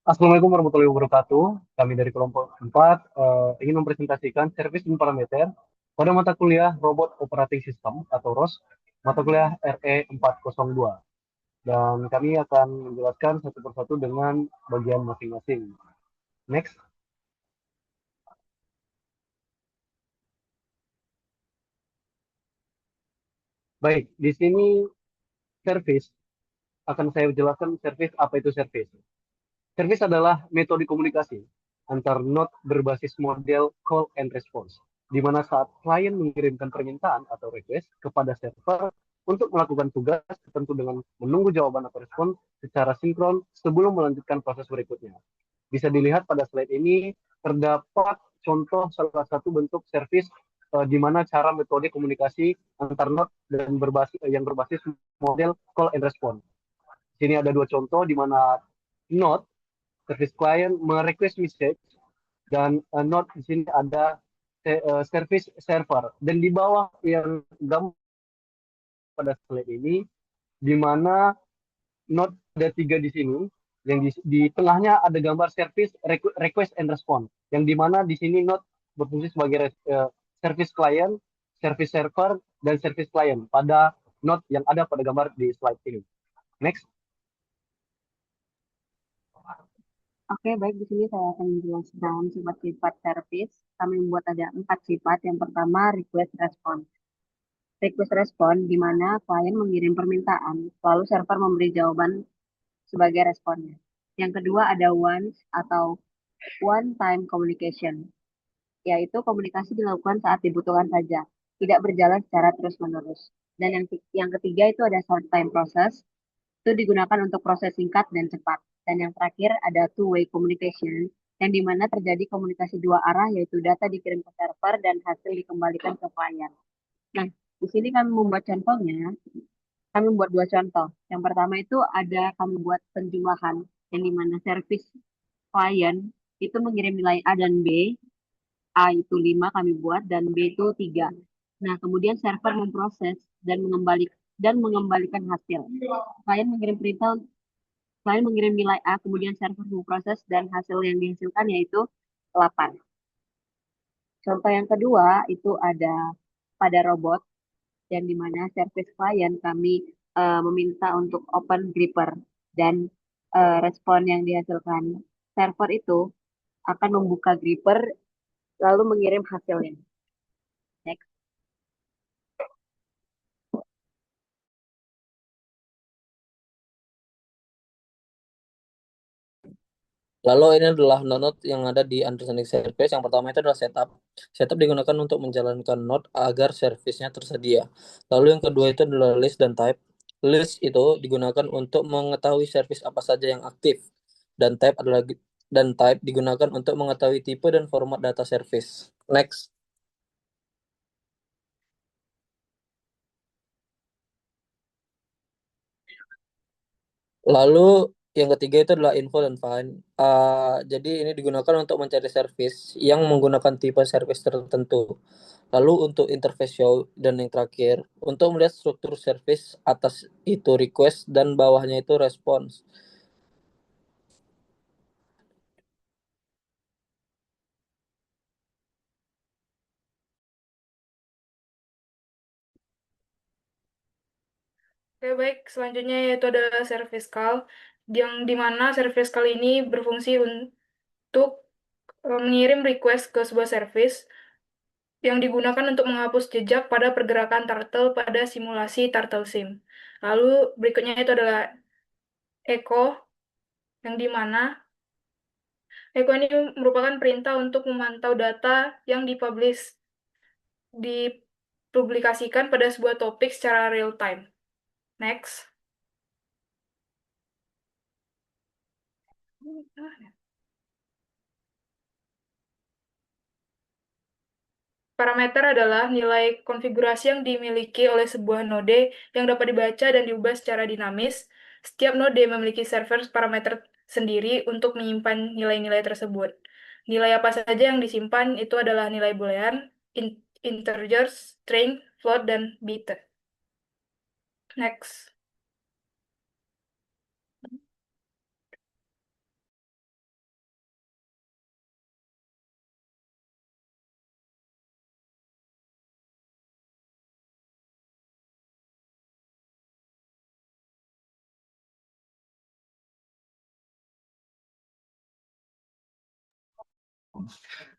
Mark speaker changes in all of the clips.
Speaker 1: Assalamualaikum warahmatullahi wabarakatuh. Kami dari kelompok 4 ingin mempresentasikan servis dan parameter pada mata kuliah Robot Operating System atau ROS, mata kuliah RE 402. Dan kami akan menjelaskan satu persatu dengan bagian masing-masing. Next. Baik, di sini servis akan saya jelaskan servis apa itu servis. Servis adalah metode komunikasi antar node berbasis model call and response, di mana saat klien mengirimkan permintaan atau request kepada server untuk melakukan tugas tertentu dengan menunggu jawaban atau respon secara sinkron sebelum melanjutkan proses berikutnya. Bisa dilihat pada slide ini terdapat contoh salah satu bentuk servis di mana cara metode komunikasi antar node dan yang berbasis model call and response. Di sini ada dua contoh di mana node service client merequest message dan node di sini ada service server, dan di bawah yang gambar pada slide ini di mana node ada tiga di sini, yang di tengahnya ada gambar service request and response, yang di mana di sini node berfungsi sebagai service client, service server, dan service client pada node yang ada pada gambar di slide ini. Next.
Speaker 2: Oke, baik. Di sini saya akan menjelaskan sifat-sifat service. Kami membuat ada 4 sifat. Yang pertama, request response. Request response di mana klien mengirim permintaan, lalu server memberi jawaban sebagai responnya. Yang kedua ada once atau one time communication, yaitu komunikasi dilakukan saat dibutuhkan saja, tidak berjalan secara terus-menerus. Dan yang ketiga itu ada short time process, itu digunakan untuk proses singkat dan cepat. Dan yang terakhir ada two-way communication, yang dimana terjadi komunikasi dua arah, yaitu data dikirim ke server dan hasil dikembalikan ke klien. Nah, di sini kami membuat contohnya, kami membuat dua contoh. Yang pertama itu ada kami buat penjumlahan, yang dimana service klien itu mengirim nilai A dan B. A itu 5 kami buat dan B itu 3. Nah, kemudian server memproses dan mengembalikan hasil. Klien mengirim perintah Selain mengirim nilai A, kemudian server memproses dan hasil yang dihasilkan yaitu 8. Contoh yang kedua itu ada pada robot, yang dimana service klien kami meminta untuk open gripper, dan respon yang dihasilkan server itu akan membuka gripper lalu mengirim hasilnya. Next.
Speaker 3: Lalu ini adalah node yang ada di understanding service. Yang pertama itu adalah setup. Setup digunakan untuk menjalankan node agar service-nya tersedia. Lalu yang kedua itu adalah list dan type. List itu digunakan untuk mengetahui service apa saja yang aktif. Dan type digunakan untuk mengetahui tipe dan format data service. Next. Lalu yang ketiga itu adalah info dan find. Jadi ini digunakan untuk mencari service yang menggunakan tipe service tertentu. Lalu untuk interface show, dan yang terakhir untuk melihat struktur service, atas itu request dan bawahnya itu response.
Speaker 4: Oke, baik. Selanjutnya yaitu adalah service call, yang dimana service call ini berfungsi untuk mengirim request ke sebuah service yang digunakan untuk menghapus jejak pada pergerakan turtle pada simulasi turtle sim. Lalu berikutnya itu adalah echo, yang dimana echo ini merupakan perintah untuk memantau data yang dipublikasikan pada sebuah topik secara real time. Next. Parameter adalah nilai konfigurasi yang dimiliki oleh sebuah node yang dapat dibaca dan diubah secara dinamis. Setiap node memiliki server parameter sendiri untuk menyimpan nilai-nilai tersebut. Nilai apa saja yang disimpan itu adalah nilai boolean, integers, string, float, dan bit. Next.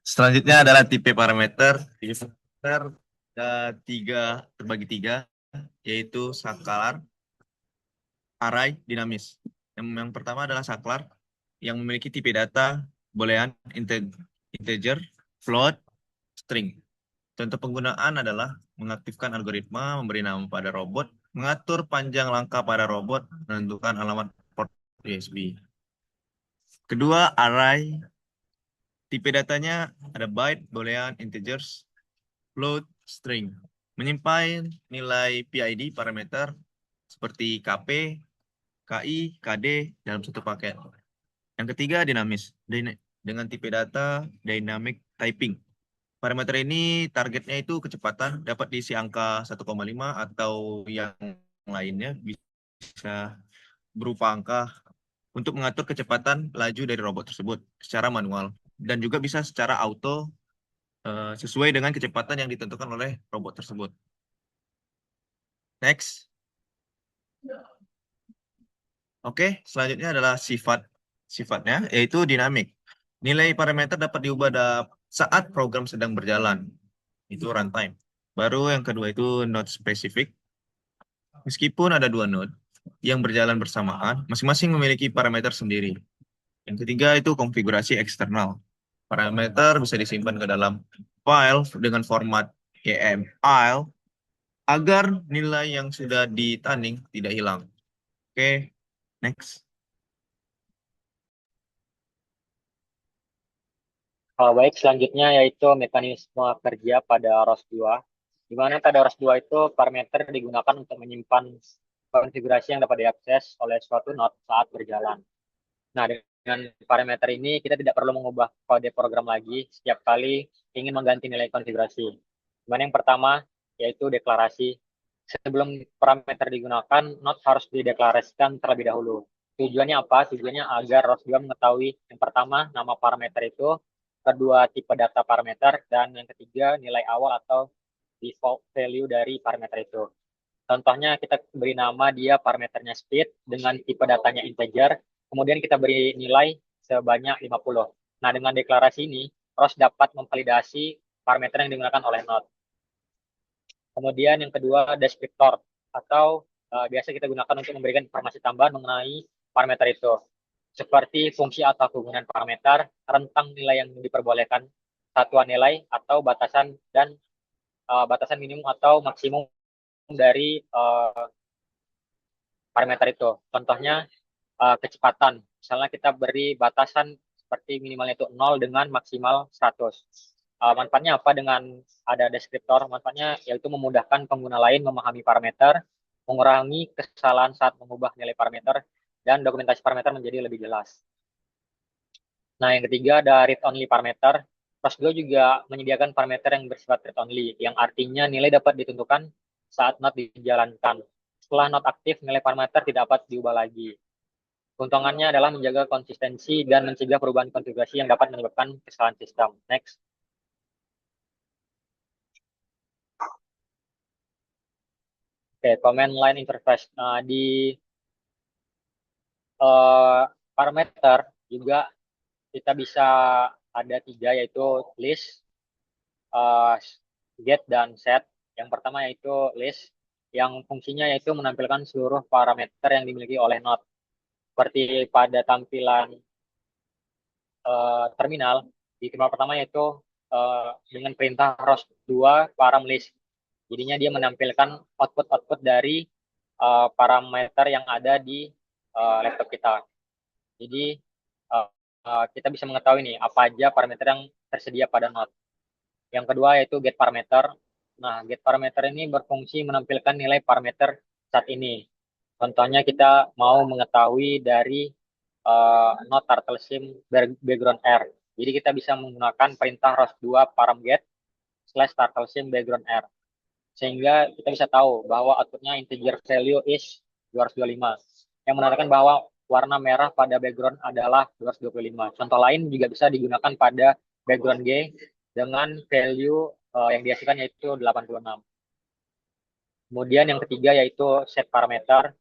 Speaker 5: Selanjutnya adalah tipe parameter. Tipe parameter ada terbagi tiga, yaitu scalar, array, dinamis. Yang pertama adalah scalar, yang memiliki tipe data boolean, integer, float, string. Contoh penggunaan adalah mengaktifkan algoritma, memberi nama pada robot, mengatur panjang langkah pada robot, menentukan alamat port USB. Kedua, array. Tipe datanya ada byte, boolean, integers, float, string. Menyimpan nilai PID parameter seperti KP, KI, KD dalam satu paket. Yang ketiga, dinamis. Dengan tipe data dynamic typing. Parameter ini targetnya itu kecepatan, dapat diisi angka 1,5 atau yang lainnya, bisa berupa angka, untuk mengatur kecepatan laju dari robot tersebut secara manual. Dan juga bisa secara auto sesuai dengan kecepatan yang ditentukan oleh robot tersebut. Next. Oke, selanjutnya adalah sifatnya, yaitu dinamik. Nilai parameter dapat diubah saat program sedang berjalan. Itu runtime. Baru yang kedua itu node spesifik. Meskipun ada dua node yang berjalan bersamaan, masing-masing memiliki parameter sendiri. Yang ketiga itu konfigurasi eksternal. Parameter bisa disimpan ke dalam file dengan format YAML agar nilai yang sudah ditanding tidak hilang. Oke, next.
Speaker 6: Baik, selanjutnya yaitu mekanisme kerja pada ROS2, di mana pada ROS2 itu parameter digunakan untuk menyimpan konfigurasi yang dapat diakses oleh suatu node saat berjalan. Nah, dengan parameter ini kita tidak perlu mengubah kode program lagi setiap kali ingin mengganti nilai konfigurasi. Dimana yang pertama yaitu deklarasi. Sebelum parameter digunakan, node harus dideklarasikan terlebih dahulu. Tujuannya apa? Tujuannya agar ROS2 mengetahui yang pertama nama parameter itu, kedua tipe data parameter, dan yang ketiga nilai awal atau default value dari parameter itu. Contohnya kita beri nama dia parameternya speed dengan tipe datanya integer, kemudian kita beri nilai sebanyak 50. Nah, dengan deklarasi ini, ROS dapat memvalidasi parameter yang digunakan oleh node. Kemudian yang kedua, deskriptor, atau biasa kita gunakan untuk memberikan informasi tambahan mengenai parameter itu. Seperti fungsi atau hubungan parameter, rentang nilai yang diperbolehkan, satuan nilai atau batasan, dan batasan minimum atau maksimum dari parameter itu. Contohnya kecepatan. Misalnya kita beri batasan seperti minimalnya itu 0 dengan maksimal 100. Manfaatnya apa dengan ada deskriptor? Manfaatnya yaitu memudahkan pengguna lain memahami parameter, mengurangi kesalahan saat mengubah nilai parameter, dan dokumentasi parameter menjadi lebih jelas. Nah, yang ketiga ada read-only parameter. ROS2 juga menyediakan parameter yang bersifat read-only, yang artinya nilai dapat ditentukan saat node dijalankan. Setelah node aktif, nilai parameter tidak dapat diubah lagi. Keuntungannya adalah menjaga konsistensi dan mencegah perubahan konfigurasi yang dapat menyebabkan kesalahan sistem. Next. Oke, command line interface. Nah, di parameter juga kita bisa ada tiga, yaitu list, get, dan set. Yang pertama yaitu list, yang fungsinya yaitu menampilkan seluruh parameter yang dimiliki oleh node. Seperti pada tampilan terminal, di terminal pertama yaitu dengan perintah ROS2 param list. Jadinya dia menampilkan output-output dari parameter yang ada di laptop kita. Jadi kita bisa mengetahui nih apa aja parameter yang tersedia pada node. Yang kedua yaitu get parameter. Nah, get parameter ini berfungsi menampilkan nilai parameter saat ini. Contohnya kita mau mengetahui dari node turtle sim background R. Jadi kita bisa menggunakan perintah ROS2 param get / turtle sim background R. Sehingga kita bisa tahu bahwa outputnya integer value is 225. Yang menandakan bahwa warna merah pada background adalah 225. Contoh lain juga bisa digunakan pada background G dengan value yang dihasilkan yaitu 86. Kemudian yang ketiga yaitu set parameter,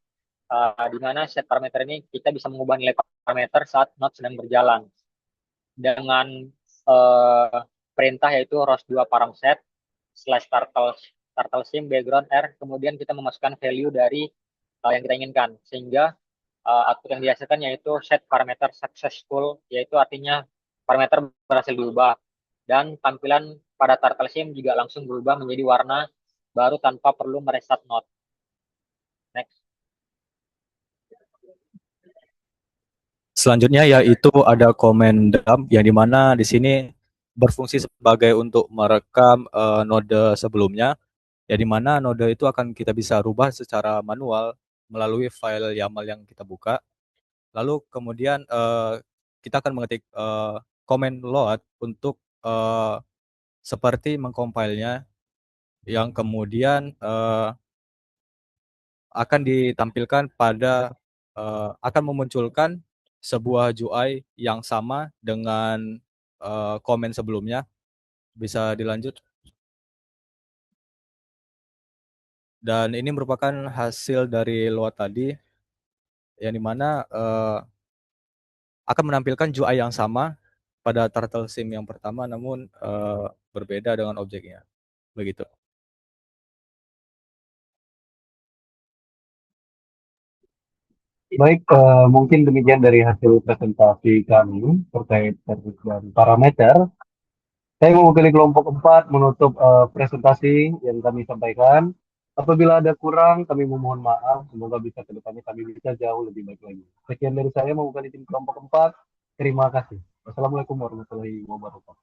Speaker 6: di mana set parameter ini kita bisa mengubah nilai parameter saat node sedang berjalan. Dengan perintah yaitu ROS2 param set slash turtle sim background R, kemudian kita memasukkan value dari yang kita inginkan, sehingga output yang dihasilkan yaitu set parameter successful, yaitu artinya parameter berhasil diubah, dan tampilan pada turtle sim juga langsung berubah menjadi warna baru tanpa perlu mereset node. Next.
Speaker 7: Selanjutnya yaitu ada command dump yang dimana di sini berfungsi sebagai untuk merekam node sebelumnya, ya dimana node itu akan kita bisa rubah secara manual melalui file YAML yang kita buka. Lalu kemudian kita akan mengetik command load untuk seperti mengcompile-nya, yang kemudian akan ditampilkan pada akan memunculkan sebuah UI yang sama dengan komen sebelumnya. Bisa dilanjut. Dan ini merupakan hasil dari load tadi, yang dimana akan menampilkan UI yang sama pada turtle sim yang pertama, namun berbeda dengan objeknya. Begitu.
Speaker 1: Baik, mungkin demikian dari hasil presentasi kami terkait service dan parameter. Saya mewakili kelompok 4 menutup presentasi yang kami sampaikan. Apabila ada kurang, kami memohon maaf. Semoga bisa ke depannya kami bisa jauh lebih baik lagi. Sekian dari saya mewakili tim kelompok 4. Terima kasih. Wassalamualaikum warahmatullahi wabarakatuh.